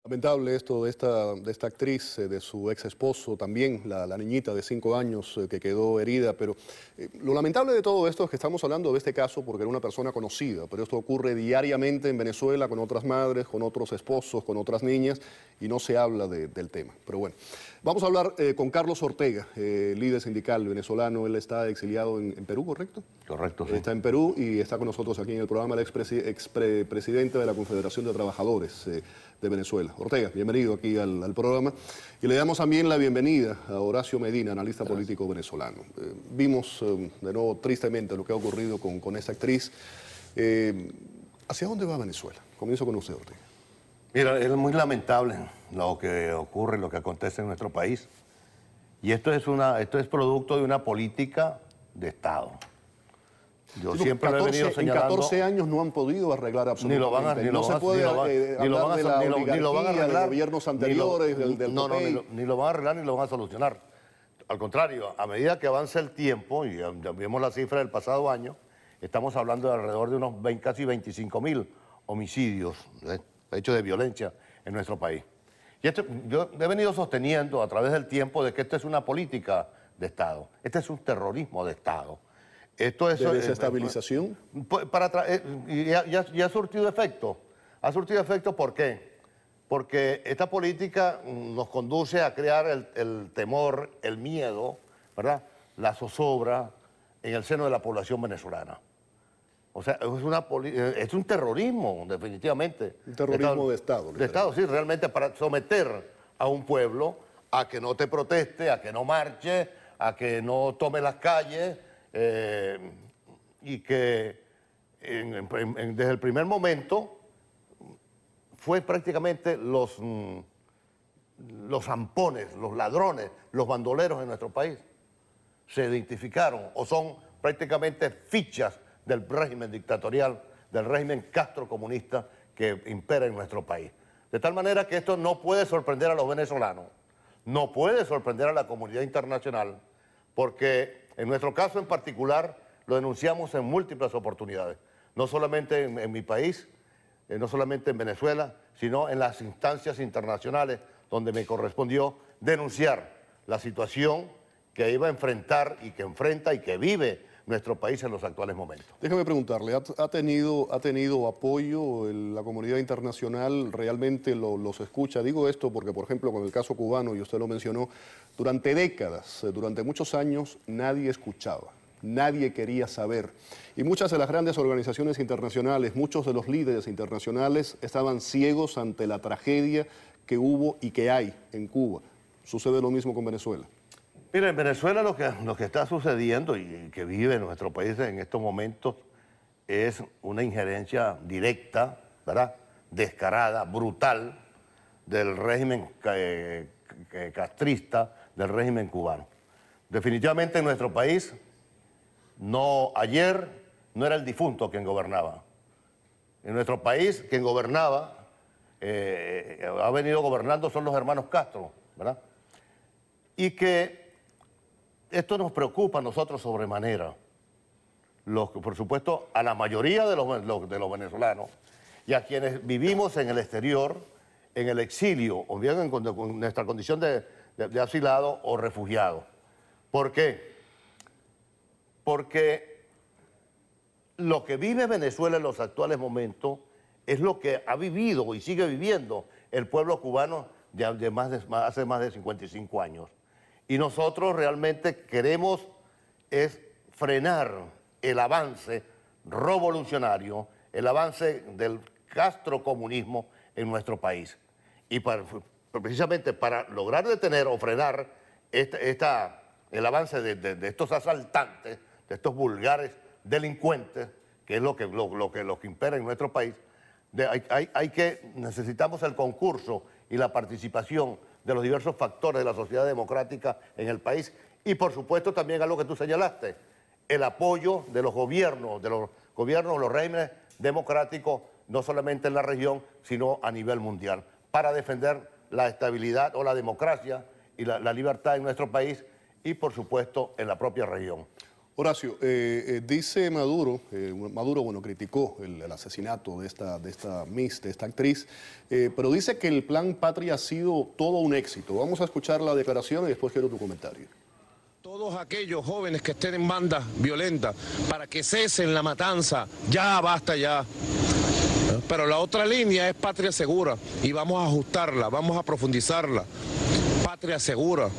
Lamentable esto de esta actriz, de su ex esposo, también la niñita de 5 años que quedó herida, pero lo lamentable de todo esto es que estamos hablando de este caso porque era una persona conocida, pero esto ocurre diariamente en Venezuela con otras madres, con otros esposos, con otras niñas y no se habla del tema. Pero bueno, vamos a hablar con Carlos Ortega, líder sindical venezolano. Él está exiliado en Perú, ¿correcto? Correcto, sí. Está en Perú y está con nosotros aquí en el programa el expresidente de la Confederación de Trabajadores de Venezuela. Ortega, bienvenido aquí al programa. Y le damos también la bienvenida a Horacio Medina, analista político venezolano. Vimos de nuevo tristemente lo que ha ocurrido con esta actriz. ¿Hacia dónde va Venezuela? Comienzo con usted, Ortega. Mira, es muy lamentable lo que ocurre, lo que acontece en nuestro país. Y esto es producto de una política de Estado. Yo Sí, siempre lo he venido señalando. En 14 años no han podido arreglar absolutamente. No se puede hablar de la oligarquía, de gobiernos anteriores, del COPEI. Ni lo van a arreglar ni lo van a solucionar. Al contrario, a medida que avanza el tiempo, y ya vimos la cifra del pasado año, estamos hablando de alrededor de unos casi 25.000 homicidios, hechos de violencia en nuestro país. Y yo he venido sosteniendo a través del tiempo de que esto es una política de Estado. Este es un terrorismo de Estado. Esto es, ¿De desestabilización? Y ha surtido efecto. Ha surtido efecto, ¿por qué? Porque esta política nos conduce a crear el temor, el miedo, ¿verdad? La zozobra en el seno de la población venezolana. O sea, es un terrorismo, definitivamente. Un terrorismo de Estado. De Estado, sí, realmente para someter a un pueblo a que no te proteste, a que no marche, a que no tome las calles, y que desde el primer momento fue prácticamente los zampones, los ladrones, los bandoleros en nuestro país. Se identificaron o son prácticamente fichas del régimen dictatorial, del régimen castrocomunista que impera en nuestro país. De tal manera que esto no puede sorprender a los venezolanos, no puede sorprender a la comunidad internacional, porque en nuestro caso en particular lo denunciamos en múltiples oportunidades, no solamente en mi país, no solamente en Venezuela, sino en las instancias internacionales donde me correspondió denunciar la situación que iba a enfrentar y que enfrenta y que vive nuestro país en los actuales momentos. Déjame preguntarle, ¿ha tenido apoyo la comunidad internacional? ¿Realmente los escucha? Digo esto porque, por ejemplo, con el caso cubano, y usted lo mencionó, durante décadas, durante muchos años, nadie escuchaba, nadie quería saber. Y muchas de las grandes organizaciones internacionales, muchos de los líderes internacionales estaban ciegos ante la tragedia que hubo y que hay en Cuba. ¿Sucede lo mismo con Venezuela? Mira, en Venezuela lo que está sucediendo y que vive nuestro país en estos momentos es una injerencia directa, ¿verdad?, descarada, brutal, del régimen castrista, del régimen cubano. Definitivamente en nuestro país, ayer no era el difunto quien gobernaba. En nuestro país, quien gobernaba, ha venido gobernando son los hermanos Castro, ¿verdad? Y que esto nos preocupa a nosotros sobremanera, por supuesto, a la mayoría de los venezolanos y a quienes vivimos en el exterior, en el exilio, o bien con nuestra condición de asilado o refugiado. ¿Por qué? Porque lo que vive Venezuela en los actuales momentos es lo que ha vivido y sigue viviendo el pueblo cubano hace más de 55 años. Y nosotros realmente queremos es frenar el avance revolucionario, el avance del castrocomunismo en nuestro país. Y precisamente para lograr detener o frenar el avance de estos asaltantes, de estos vulgares delincuentes, que es lo que impera en nuestro país, necesitamos el concurso y la participación de los diversos factores de la sociedad democrática en el país y, por supuesto, también a lo que tú señalaste, el apoyo de los gobiernos, los regímenes democráticos, no solamente en la región, sino a nivel mundial, para defender la estabilidad o la democracia y la libertad en nuestro país y, por supuesto, en la propia región. Horacio, dice Maduro, bueno, criticó el asesinato de esta Miss, de esta actriz, pero dice que el plan Patria ha sido todo un éxito. Vamos a escuchar la declaración y después quiero tu comentario. Todos aquellos jóvenes que estén en bandas violentas, para que cesen la matanza, ya basta ya. Pero la otra línea es Patria Segura y vamos a ajustarla, vamos a profundizarla. Patria Segura.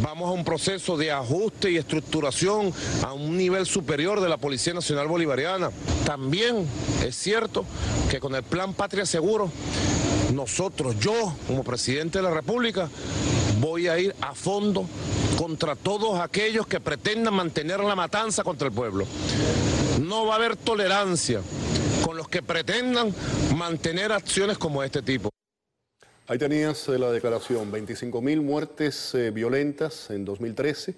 Vamos a un proceso de ajuste y estructuración a un nivel superior de la Policía Nacional Bolivariana. También es cierto que con el plan Patria Seguro, yo como presidente de la República, voy a ir a fondo contra todos aquellos que pretendan mantener la matanza contra el pueblo. No va a haber tolerancia con los que pretendan mantener acciones como este tipo. Ahí tenías la declaración, 25.000 muertes violentas en 2013.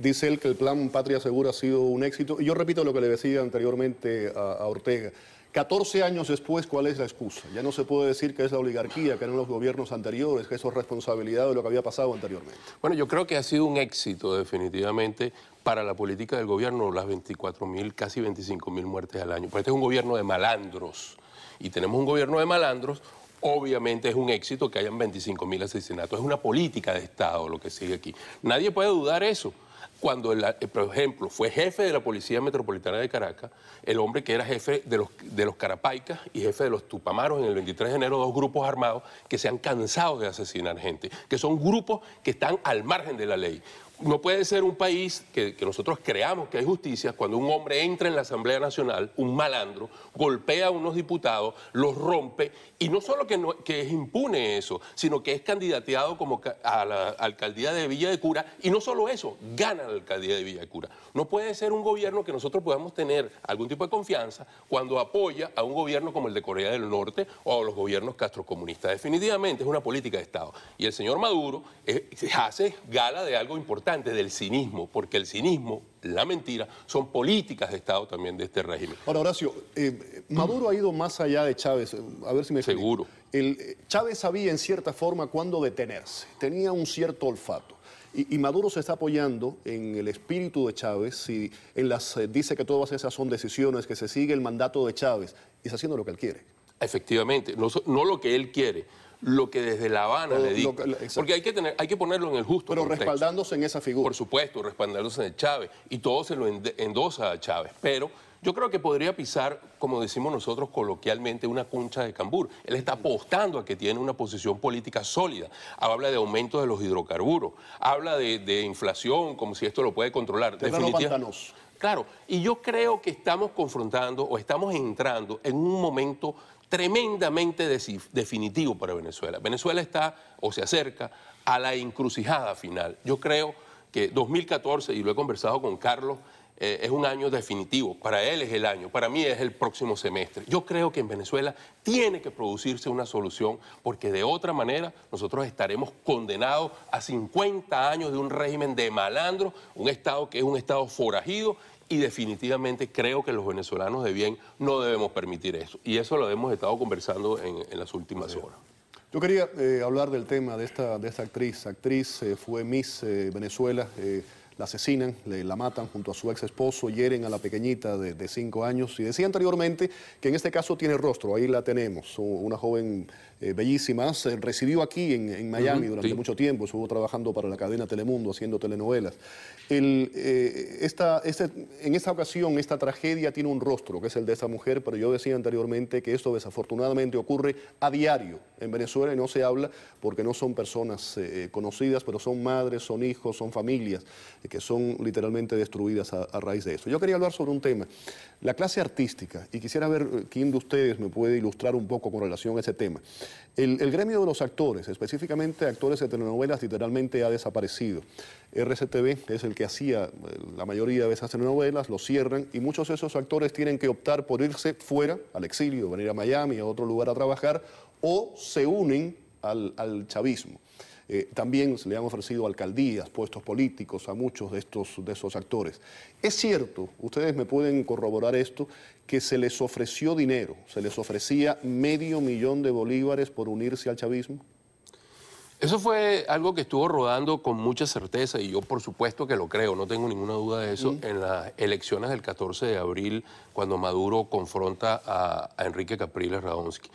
Dice él que el plan Patria Segura ha sido un éxito. Y yo repito lo que le decía anteriormente a Ortega. 14 años después, ¿cuál es la excusa? Ya no se puede decir que es la oligarquía, que eran los gobiernos anteriores, que eso es responsabilidad de lo que había pasado anteriormente. Bueno, yo creo que ha sido un éxito definitivamente para la política del gobierno, las 24.000, casi 25.000 muertes al año. Porque este es un gobierno de malandros. Y tenemos un gobierno de malandros. Obviamente es un éxito que hayan 25.000 asesinatos. Es una política de Estado lo que sigue aquí. Nadie puede dudar eso. Cuando, por ejemplo, fue jefe de la Policía Metropolitana de Caracas, el hombre que era jefe de los Carapaicas y jefe de los Tupamaros en el 23 de enero, dos grupos armados que se han cansado de asesinar gente, que son grupos que están al margen de la ley. No puede ser un país que nosotros creamos que hay justicia cuando un hombre entra en la Asamblea Nacional, un malandro, golpea a unos diputados, los rompe, y no solo que es impune eso, sino que es candidateado como a la alcaldía de Villa de Cura, y no solo eso, gana la alcaldía de Villa de Cura. No puede ser un gobierno que nosotros podamos tener algún tipo de confianza cuando apoya a un gobierno como el de Corea del Norte o a los gobiernos castrocomunistas. Definitivamente es una política de Estado. Y el señor Maduro hace gala de algo importante, del cinismo, porque el cinismo, la mentira, son políticas de Estado también de este régimen. Ahora, Horacio, Maduro ha ido más allá de Chávez, a ver si me explico. Seguro. Chávez sabía en cierta forma cuándo detenerse, tenía un cierto olfato. Y Maduro se está apoyando en el espíritu de Chávez y dice que todas esas son decisiones, que se sigue el mandato de Chávez y está haciendo lo que él quiere. Efectivamente, no lo que él quiere, lo que desde La Habana le dicta. Porque hay que ponerlo en el justo Pero contexto. respaldándose en esa figura. Por supuesto, respaldándose en Chávez. Y todo se lo endosa a Chávez. Pero yo creo que podría pisar, como decimos nosotros coloquialmente, una concha de cambur. Él está apostando a que tiene una posición política sólida. Habla de aumento de los hidrocarburos. Habla de inflación, como si esto lo puede controlar. Pantanoso. Claro, y yo creo que estamos confrontando o estamos entrando en un momento tremendamente definitivo para Venezuela. Venezuela está o se acerca a la encrucijada final. Yo creo que 2014, y lo he conversado con Carlos, es un año definitivo. Para él es el año, para mí es el próximo semestre. Yo creo que en Venezuela tiene que producirse una solución porque de otra manera nosotros estaremos condenados a 50 años de un régimen de malandro, un Estado que es un Estado forajido. Y definitivamente creo que los venezolanos de bien no debemos permitir eso. Y eso lo hemos estado conversando en las últimas horas. Yo quería hablar del tema de esta actriz. Actriz fue Miss Venezuela. La asesinan, la matan junto a su ex esposo, hieren a la pequeñita de 5 años. Y decía anteriormente que en este caso tiene rostro, ahí la tenemos, una joven bellísima. Residió aquí en Miami durante mucho tiempo, estuvo trabajando para la cadena Telemundo haciendo telenovelas. En esta ocasión, esta tragedia tiene un rostro, que es el de esta mujer, pero yo decía anteriormente que esto desafortunadamente ocurre a diario en Venezuela y no se habla porque no son personas conocidas, pero son madres, son hijos, son familias que son literalmente destruidas a raíz de esto. Yo quería hablar sobre un tema, la clase artística, y quisiera ver quién de ustedes me puede ilustrar un poco con relación a ese tema. El gremio de los actores, específicamente actores de telenovelas, literalmente ha desaparecido. RCTV es el que hacía la mayoría de esas telenovelas, lo cierran y muchos de esos actores tienen que optar por irse fuera, al exilio, venir a Miami, a otro lugar a trabajar, o se unen al chavismo. También se le han ofrecido alcaldías, puestos políticos a muchos de esos actores. Es cierto, ustedes me pueden corroborar esto, que se les ofreció dinero, se les ofrecía $500,000 de bolívares por unirse al chavismo. Eso fue algo que estuvo rodando con mucha certeza y yo por supuesto que lo creo, no tengo ninguna duda de eso, en las elecciones del 14 de abril, cuando Maduro confronta a Enrique Capriles Radonsky.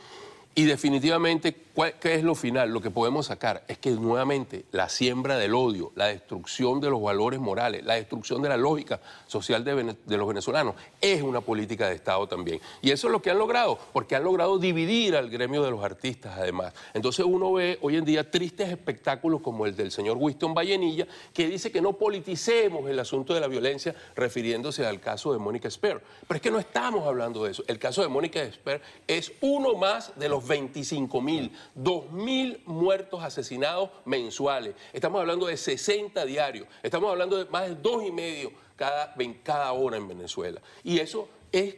Y definitivamente, ¿qué es lo final? Lo que podemos sacar es que nuevamente la siembra del odio, la destrucción de los valores morales, la destrucción de la lógica social de los venezolanos es una política de Estado también. Y eso es lo que han logrado, porque han logrado dividir al gremio de los artistas además. Entonces uno ve hoy en día tristes espectáculos como el del señor Winston Vallenilla, que dice que no politicemos el asunto de la violencia refiriéndose al caso de Mónica Esper. Pero es que no estamos hablando de eso. El caso de Mónica Esper es uno más de los 25.000, 2.000 muertos asesinados mensuales. Estamos hablando de 60 diarios. Estamos hablando de más de 2,5 cada hora en Venezuela. Y eso es,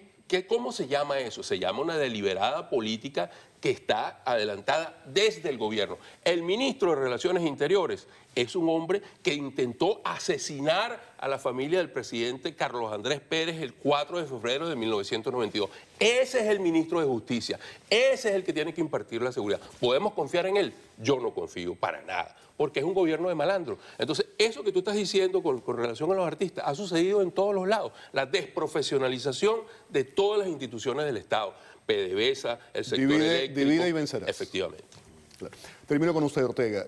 ¿cómo se llama eso? Se llama una deliberada política que está adelantada desde el gobierno. El ministro de Relaciones Interiores es un hombre que intentó asesinar a la familia del presidente Carlos Andrés Pérez el 4 de febrero de 1992. Ese es el ministro de Justicia. Ese es el que tiene que impartir la seguridad. ¿Podemos confiar en él? Yo no confío para nada, porque es un gobierno de malandro. Entonces, eso que tú estás diciendo con relación a los artistas ha sucedido en todos los lados. La desprofesionalización de todas las instituciones del Estado. PDVSA, el sector eléctrico. Divide y vencerás. Efectivamente. Claro. Termino con usted, Ortega.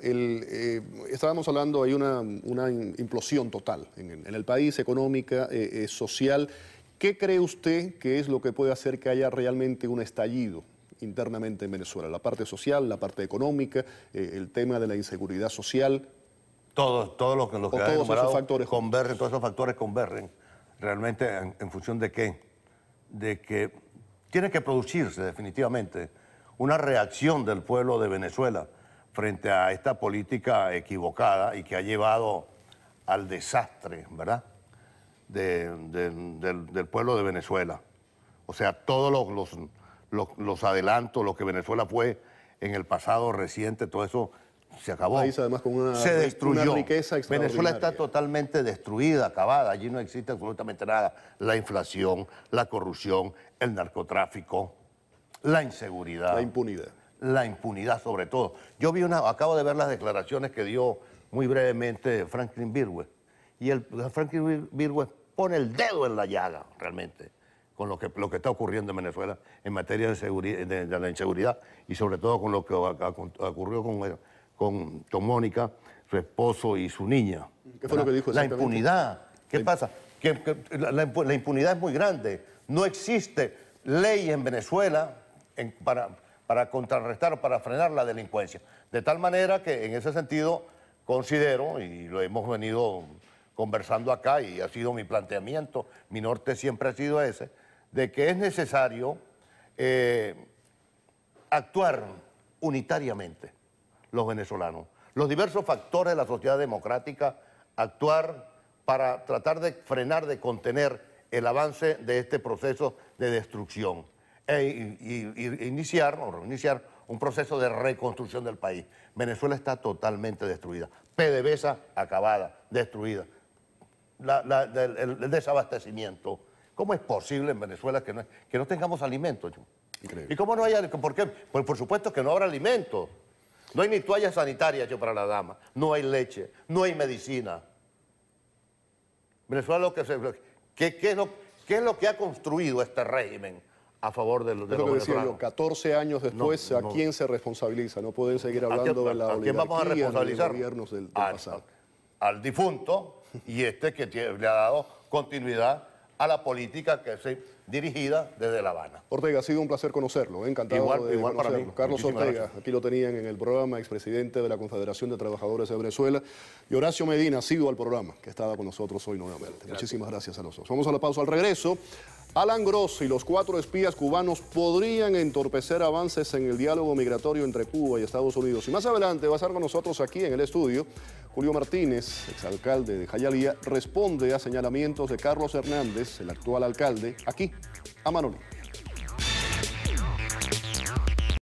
Estábamos hablando, hay una implosión total en el país, económica, social. ¿Qué cree usted que es lo que puede hacer que haya realmente un estallido internamente en Venezuela? La parte social, la parte económica, el tema de la inseguridad social. Todos los que todos esos factores convergen, todos esos factores convergen. ¿Realmente en función de qué? De que tiene que producirse definitivamente una reacción del pueblo de Venezuela frente a esta política equivocada y que ha llevado al desastre, ¿verdad?, del pueblo de Venezuela. O sea, todos los adelantos, lo que Venezuela fue en el pasado reciente, todo eso se acabó. País además con una, se destruyó. Una riqueza extraordinaria. Venezuela está totalmente destruida, acabada. Allí no existe absolutamente nada. La inflación, la corrupción, el narcotráfico, la inseguridad. La impunidad. La impunidad sobre todo. Yo acabo de ver las declaraciones que dio muy brevemente Franklin Birwell. Y Franklin Birwell pone el dedo en la llaga realmente con lo que está ocurriendo en Venezuela en materia de la inseguridad y sobre todo con lo que ocurrió con Mónica, su esposo y su niña. ¿Qué fue lo que dijo exactamente? La impunidad. ¿Qué pasa? Que la impunidad es muy grande. No existe ley en Venezuela para contrarrestar o para frenar la delincuencia. De tal manera que en ese sentido considero, y lo hemos venido conversando acá y ha sido mi planteamiento, mi norte siempre ha sido ese, de que es necesario actuar unitariamente los venezolanos, los diversos factores de la sociedad democrática, actuar para tratar de frenar, de contener el avance de este proceso de destrucción e iniciar un proceso de reconstrucción del país. Venezuela está totalmente destruida, PDVSA acabada, destruida, el desabastecimiento. ¿Cómo es posible en Venezuela que no tengamos alimentos? Increíble. ¿Y cómo no hay? ¿Por qué? Pues por supuesto que no habrá alimentos. No hay ni toallas sanitarias para la dama, no hay leche, no hay medicina. Venezuela ¿qué es lo que ha construido este régimen a favor de los venezolanos? 14 años después, ¿a quién se responsabiliza? No pueden seguir hablando de la oligarquía, de los gobiernos del pasado. Al difunto y que le ha dado continuidad a la política que es dirigida desde La Habana. Ortega, ha sido un placer conocerlo, encantado de igual conocerlo. para mí. Carlos Muchísimas Ortega, gracias. aquí lo tenían en el programa, expresidente de la Confederación de Trabajadores de Venezuela, y Horacio Medina, sido al programa, que estaba con nosotros hoy nuevamente. Gracias. Muchísimas gracias a los dos. Vamos a la pausa. Al regreso, Alan Gross y los 4 espías cubanos podrían entorpecer avances en el diálogo migratorio entre Cuba y Estados Unidos. Y más adelante va a estar con nosotros aquí en el estudio Julio Martínez, exalcalde de Jayalía, responde a señalamientos de Carlos Hernández, el actual alcalde, aquí, a Manolín.